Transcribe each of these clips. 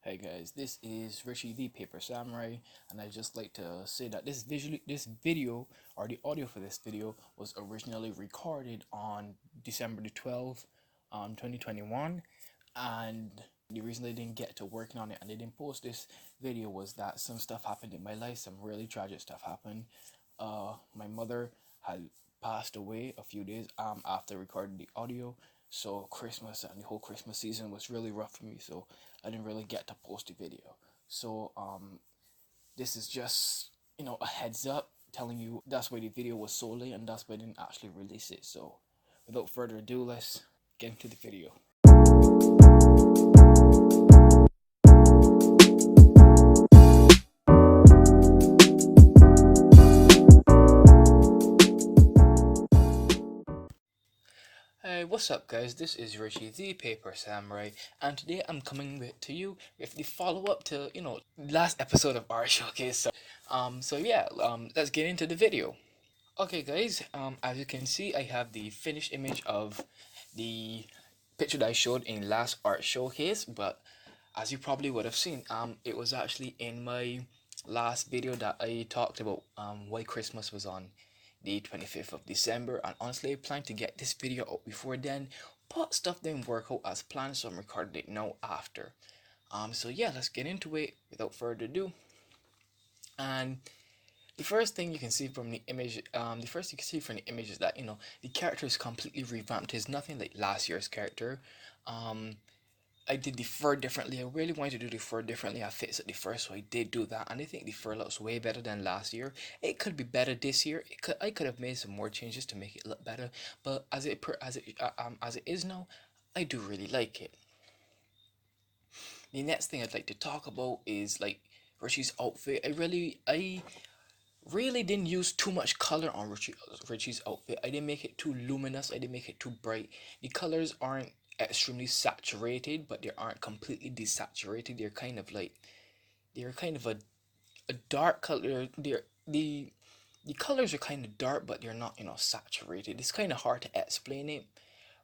Hey guys, this is Richie the Paper Samurai, and I just like to say that this video or the audio for this video was originally recorded on December the 12th, 2021, and the reason I didn't get to working on it and I didn't post this video was that some stuff happened in my life, some really tragic stuff happened. My mother had passed away a few days after recording the audio, so Christmas and the whole Christmas season was really rough for me, so I didn't really get to post the video. So this is just a heads up telling you that's why the video was so late and that's why I didn't actually release it. So without further ado, let's get into the video. Hey, what's up guys? This is Richie the Paper Samurai, and today I'm coming to you with the follow-up to, last episode of our showcase. Let's get into the video. Okay guys, as you can see, I have the finished image of the picture that I showed in last art showcase, but as you probably would have seen, it was actually in my last video that I talked about why Christmas was on the 25th of December, and honestly I plan to get this video out before then, but stuff didn't work out as planned, so I'm recording it now after. Let's get into it without further ado. And the first thing you can see from the image, is that the character is completely revamped. It's nothing like last year's character. Um, I did the fur differently. I really wanted to do the fur differently. I fixed it the first, so I did do that, and I think the fur looks way better than last year. It could be better this year. I could have made some more changes to make it look better, but as it is now, I do really like it. The next thing I'd like to talk about is like Richie's outfit. I really didn't use too much color on Richie's outfit. I didn't make it too luminous. I didn't make it too bright. The colors aren't extremely saturated, but they aren't completely desaturated. They're kind of a dark color. The colors are kind of dark, but they're not saturated. It's kind of hard to explain it,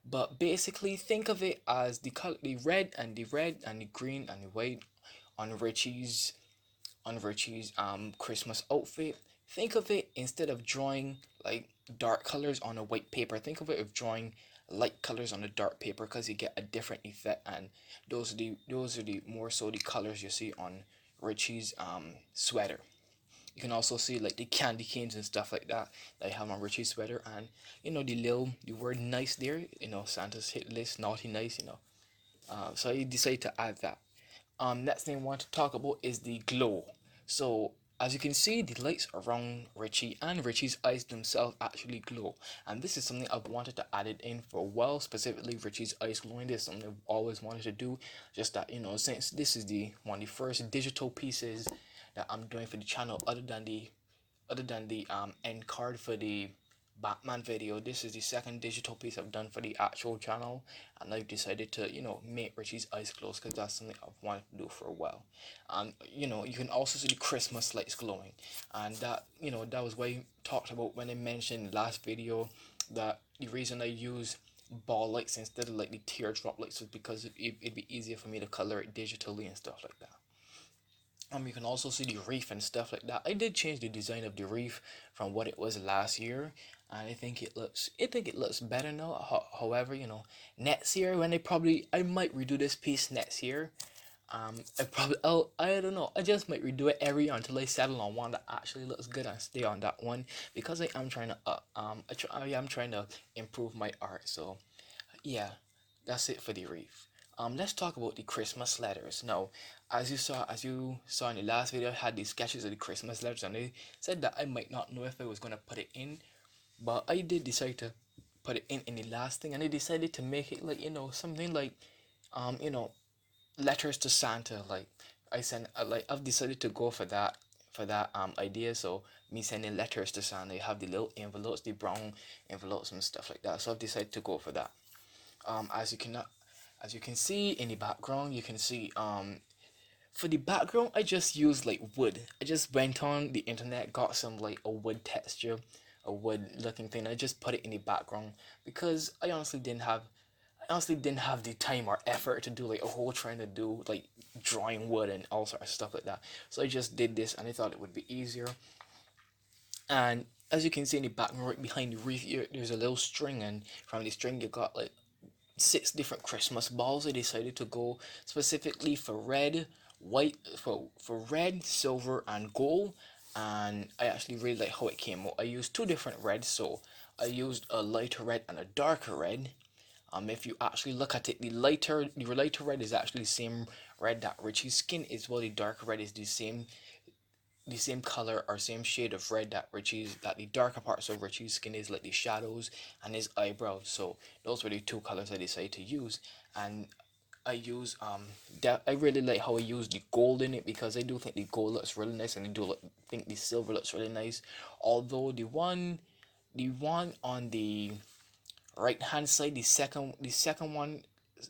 but basically think of it as the red and the green and the white on Richie's Christmas outfit. Think of it, instead of drawing like dark colors on a white paper, think of it of drawing light colors on a dark paper, because you get a different effect, and those are the more so the colors you see on Richie's sweater. You can also see like the candy canes and stuff like that I have on Richie's sweater, and the word nice there, Santa's hit list, naughty nice, so I decided to add that. Next thing I want to talk about is the glow. So as you can see, the lights around Richie and Richie's eyes themselves actually glow, and this is something I've wanted to add it in for a while. Specifically, Richie's eyes glowing. This is something I've always wanted to do. Just that, since this is the one of the first digital pieces that I'm doing for the channel, other than the end card for the Batman video, this is the second digital piece I've done for the actual channel, and I've decided to make Richie's eyes glow, because that's something I've wanted to do for a while. And you can also see the Christmas lights glowing, and that was what I talked about when I mentioned last video that the reason I use ball lights instead of like the teardrop lights was because it'd be easier for me to color it digitally and stuff like that. You can also see the reef and stuff like that. I did change the design of the reef from what it was last year, and I think it looks better now. However, next year, I might redo this piece next year. I don't know. I just might redo it every year until I settle on one that actually looks good and stay on that one, because I am trying to I am trying to improve my art. So yeah, that's it for the reef. Let's talk about the Christmas letters. Now, as you saw in the last video, I had these sketches of the Christmas letters, and I said that I might not know if I was gonna put it in, but I did decide to put it in the last thing, and I decided to make it like something like um you know letters to Santa. Like I've decided to go for that idea. So me sending letters to Santa, you have the little envelopes, the brown envelopes and stuff like that. So I've decided to go for that. Um, as you can as you can see in the background, you can see for the background I just used like wood. I just went on the internet, got some like a wood texture, a wood looking thing. I just put it in the background because I honestly didn't have honestly didn't have the time or effort to do like a whole trying to do like drawing wood and all sorts of stuff like that. So I just did this and I thought it would be easier. And as you can see in the background right behind the reef here, there's a little string, and from the string you got like 6 different Christmas balls. I decided to go specifically for red, white, for red, silver, and gold. And I actually really like how it came out. I used 2 different reds, so I used a lighter red and a darker red. If you actually look at it, the lighter red is actually the same red that Richie's skin is, while the darker red is the same color or same shade of red that the darker parts of Richie's skin is, like the shadows and his eyebrows. So those were the 2 colors I decided to use. And I use that I really like how I use the gold in it, because I do think the gold looks really nice, and I do think the silver looks really nice. Although the one on the right hand side, the second one,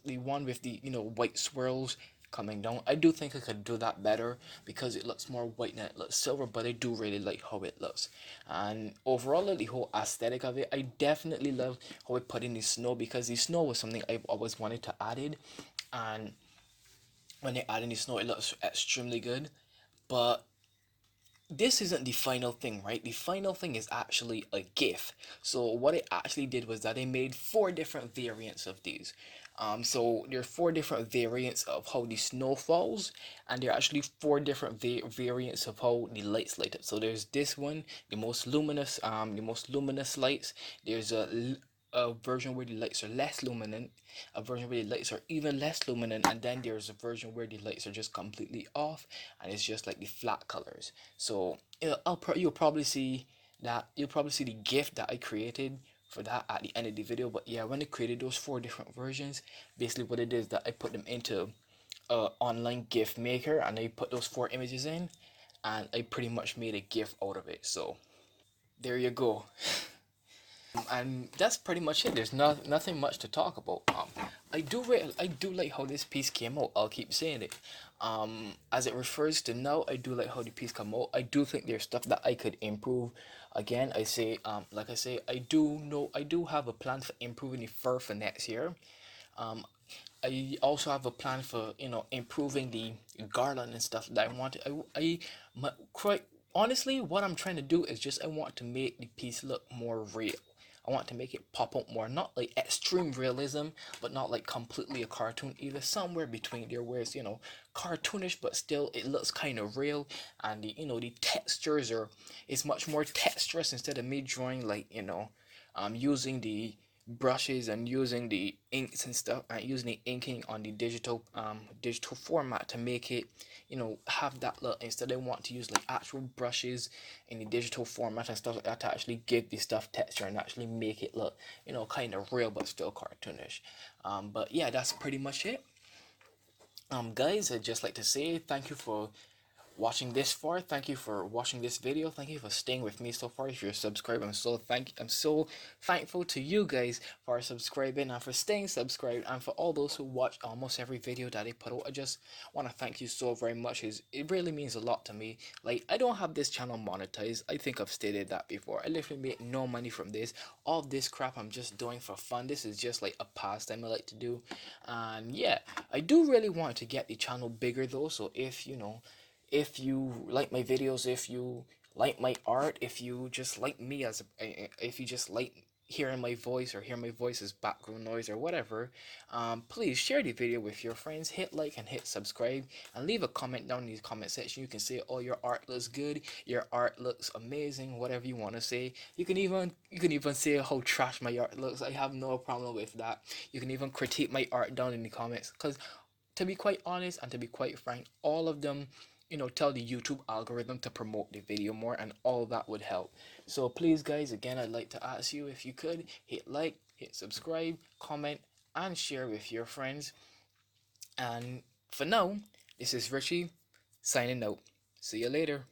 the one with the white swirls coming down, I do think I could do that better, because it looks more white than it looks silver, but I do really like how it looks. And overall, like, the whole aesthetic of it, I definitely love how I put in the snow, because the snow was something I've always wanted to add it. And when they add in the snow, it looks extremely good. But this isn't the final thing, right? The final thing is actually a GIF. So what I actually did was that I made 4 different variants of these. So there are 4 different variants of how the snow falls, and there are actually 4 different variants of how the lights light up. So there's this one, the most luminous lights. There's a version where the lights are less luminant, a version where the lights are even less luminant, and then there's a version where the lights are just completely off, and it's just like the flat colors. So you'll probably see the GIF that I created for that at the end of the video. But yeah, when I created those 4 different versions, basically what it is that I put them into a online GIF maker, and I put those 4 images in, and I pretty much made a GIF out of it. So there you go. And that's pretty much it. There's nothing much to talk about. I do like how this piece came out. I'll keep saying it. As it refers to now, I do like how the piece came out. I do think there's stuff that I could improve. Again, like I say, I do have a plan for improving the fur for next year. Um, I also have a plan for improving the garland and stuff that I want. Quite honestly, what I'm trying to do is just I want to make the piece look more real. I want to make it pop up more, not like extreme realism, but not like completely a cartoon either. Somewhere between there, where it's cartoonish, but still it looks kind of real, and the textures are it's much more texturous, instead of me drawing like using the brushes and using the inks and stuff, and using the inking on the digital format to make it have that look. Instead I want to use like actual brushes in the digital format and stuff like that to actually give the stuff texture and actually make it look kind of real but still cartoonish. But yeah, that's pretty much it. Guys, I'd just like to say thank you for watching this far. Thank you for watching this video. Thank you for staying with me so far. If you're subscribed, I'm so thankful to you guys for subscribing and for staying subscribed, and for all those who watch almost every video that I put out. I just want to thank you so very much. It really means a lot to me. Like, I don't have this channel monetized. I think I've stated that before. I literally make no money from this. All this crap I'm just doing for fun. This is just like a pastime I like to do. And yeah, I do really want to get the channel bigger though. So if you like my videos, if you like my art, if you just like me if you just like hearing my voice, or hear my voice as background noise or whatever, please share the video with your friends, hit like and hit subscribe, and leave a comment down in the comment section. You can say, oh, your art looks good, your art looks amazing, whatever you want to say. You can even say how trash my art looks. I have no problem with that. You can even critique my art down in the comments, because to be quite honest and to be quite frank, all of them, tell the YouTube algorithm to promote the video more, and all that would help. So please, guys, again, I'd like to ask you, if you could hit like, hit subscribe, comment, and share with your friends. And for now, this is Richie signing out. See you later.